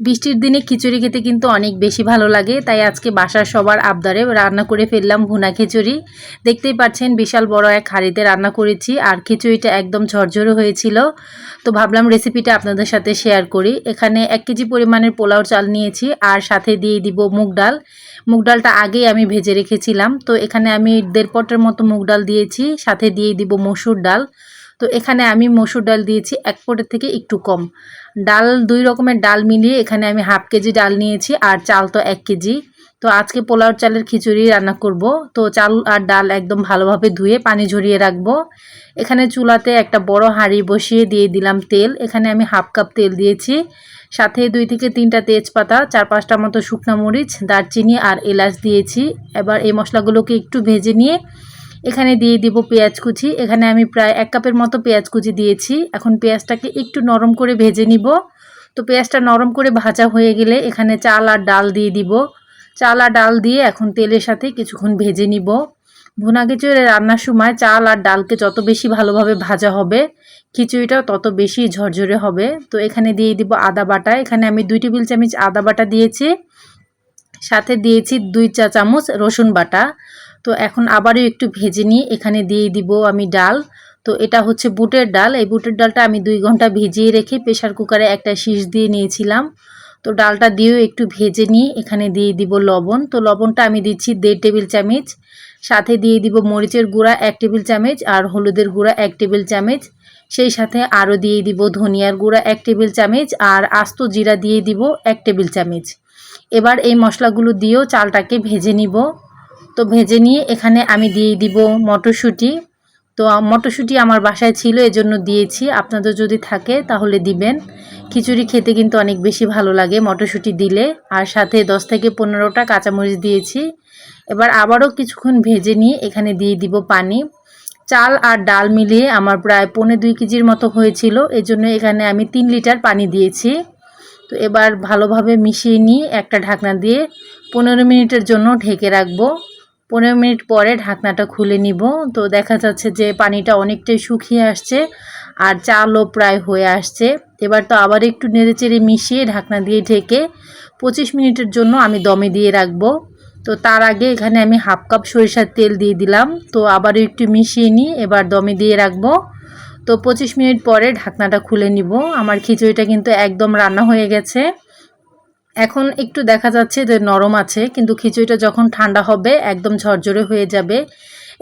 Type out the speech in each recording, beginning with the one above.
বৃষ্টির দিনে খিচুড়ি খেতে কিন্তু অনেক বেশি ভালো লাগে, তাই আজকে বাসার সবার আবদারে রান্না করে ফেললাম ভুনা খিচুড়ি। দেখতেই পাচ্ছেন বিশাল বড় এক হাঁড়িতে রান্না করেছি, আর খিচুড়িটা একদম ঝরঝরে হয়েছিল। তো ভাবলাম রেসিপিটা আপনাদের সাথে শেয়ার করি। এখানে 1 কেজি পরিমাণের পোলাও চাল নিয়েছি, আর সাথে দিয়ে দিব মুগ ডাল। মুগ ডালটা আগেই আমি ভেজে রেখেছিলাম। তো এখানে আমি 1.5 পটের মতো মুগ ডাল দিয়েছি, সাথে দিয়ে দিব মসুর ডাল। তো এখানে আমি মসুর ডাল দিয়েছি 1 পটের থেকে একটু কম। ডাল 2 রকমের ডাল মিলিয়ে এখানে আমি হাফ কেজি ডাল নিয়েছি, আর চাল তো 1 কেজি। তো আজকে পোলাও চালের খিচুড়ি রান্না করব। তো চাল আর ডাল একদম ভালোভাবে ধুয়ে পানি ঝরিয়ে রাখবো। এখানে চুলাতে একটা বড় হাঁড়ি বসিয়ে দিয়ে দিলাম তেল। এখানে আমি হাফ কাপ তেল দিয়েছি, সাথে 2 থেকে 3টা তেজপাতা, 4-5টা মতো শুকনো মরিচ, দারচিনি আর এলাচ দিয়েছি। এবার এই মশলাগুলোকে একটু ভেজে নিয়ে এখানে দিয়ে দিব পেঁয়াজ কুচি। এখানে আমি প্রায় 1 কাপের মতো পেঁয়াজ কুচি দিয়েছি। এখন পেঁয়াজটাকে একটু নরম করে ভেজে নিব। তো পেঁয়াজটা নরম করে ভাজা হয়ে গেলে এখানে চাল আর ডাল দিয়ে দিব। চাল আর ডাল দিয়ে এখন তেলের সাথে কিছুক্ষণ ভেজে নিব। ভুনা খিচুড়ি রান্নার সময় চাল আর ডালকে যত বেশি ভালোভাবে ভাজা হবে, খিচুড়িটাও তত বেশি ঝরঝরে হবে। তো এখানে দিয়ে দিব আদা বাটা। এখানে আমি 2 টেবিল চামচ আদা বাটা দিয়েছি, সাথে দিয়েছি 2 চা চামচ রসুন বাটা। তো এখন আবারও একটু ভেজে নিয়ে এখানে দিয়ে দিব আমি ডাল। তো এটা হচ্ছে বুটের ডাল। এই বুটের ডালটা আমি 2 ঘন্টা ভিজিয়ে রেখে প্রেসার কুকারে একটা শীষ দিয়ে নিয়েছিলাম। তো ডালটা দিয়েও একটু ভেজে নিয়ে এখানে দিয়ে দিব লবণ। তো লবণটা আমি দিচ্ছি 1.5 টেবিল চামচ। সাথে দিয়ে দিব মরিচের গুঁড়া 1 টেবিল চামচ, আর হলুদের গুঁড়া 1 টেবিল চামচ। সেই সাথে আরও দিয়ে দিব ধনিয়ার গুঁড়া 1 টেবিল চামচ, আর আস্ত জিরা দিয়ে দিব 1 টেবিল চামচ। এবার এই মশলাগুলো দিয়েও চালটাকে ভেজে নিব। তো ভেজে নিয়ে এখানে আমি দিয়ে দিব মটরশুঁটি। তো মটরশুঁটি আমার বাসায় ছিল, এজন্য দিয়েছি। আপনাদের যদি থাকে তাহলে দিবেন। খিচুড়ি খেতে কিন্তু অনেক বেশি ভালো লাগে মটরশুঁটি দিলে। আর সাথে 10 থেকে 15টা কাঁচামরিচ দিয়েছি। এবার আবারও কিছুক্ষণ ভেজে নিয়ে এখানে দিয়ে দিব পানি। চাল আর ডাল মিলিয়ে আমার প্রায় 1.25 কেজির মতো হয়েছিল, এজন্য এখানে আমি 3 লিটার পানি দিয়েছি। তো এবার ভালোভাবে মিশিয়ে নিয়ে একটা ঢাকনা দিয়ে 15 মিনিটের জন্য ঢেকে রাখবো। 15 মিনিট পরে ঢাকনাটা খুলে নিব। তো দেখা যাচ্ছে যে পানিটা অনেকটাই শুকিয়ে আসছে, আর চালও প্রায় হয়ে আসছে। এবার তো আবার একটু নেড়েচেড়ে মিশিয়ে ঢাকনা দিয়ে ঢেকে 25 মিনিটের জন্য আমি দমে দিয়ে রাখবো। তো তার আগে এখানে আমি হাফ কাপ সরিষার তেল দিয়ে দিলাম। তো আবারও একটু মিশিয়ে নিয়ে এবার দমে দিয়ে রাখবো। তো 25 মিনিট পরে ঢাকনাটা খুলে নিব। আমার খিচুড়িটা কিন্তু একদম রান্না হয়ে গেছে। এখন একটু দেখা যাচ্ছে যে নরম আছে, কিন্তু খিচুড়িটা যখন ঠান্ডা হবে একদম ঝরঝরে হয়ে যাবে।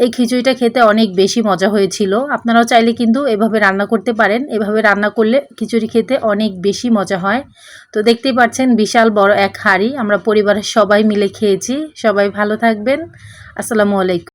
এই খিচুড়িটা খেতে অনেক বেশি মজা হয়েছিল। আপনারাও চাইলে কিন্তু এভাবে রান্না করতে পারেন। এভাবে রান্না করলে খিচুড়ি খেতে অনেক বেশি মজা হয়। তো দেখতেই পাচ্ছেন বিশাল বড় এক হাঁড়ি আমরা পরিবারের সবাই মিলে খেয়েছি। সবাই ভালো থাকবেন। আসসালামু আলাইকুম।